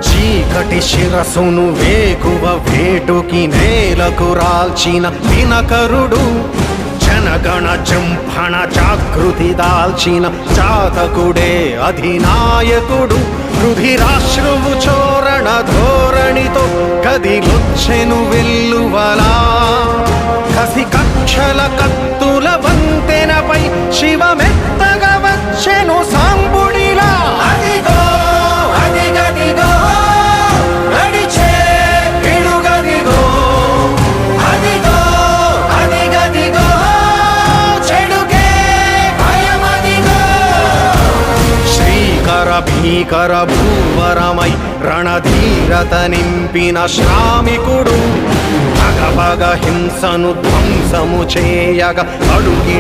చీకటి శిరసును వేకువ వేటుకి నేలకు రాల్చిన దినకరుడు, జనగణ జంభణ జాగృతి దాల్చిన చాతకుడే అధినాయకుడు. రుధిరాశ్రువు చోరణ ధోరణితో కదిలొచ్చెను వెల్లువలా, కసి కక్షల కత్తుల వంతెనపై శివమెత్తగా వచ్చెను సాంబుడిలా. అదిగో అదిగదిగో నడిచే పిడుగదిగో, అదిగో అదిగదిగో చెడుకే భయమదిగో. శ్రీకర భీకర భూవరమై రణధీరత నింపిన శ్రామికుడు, భగభగ హింసను ధ్వంసము చేయగ అడుగి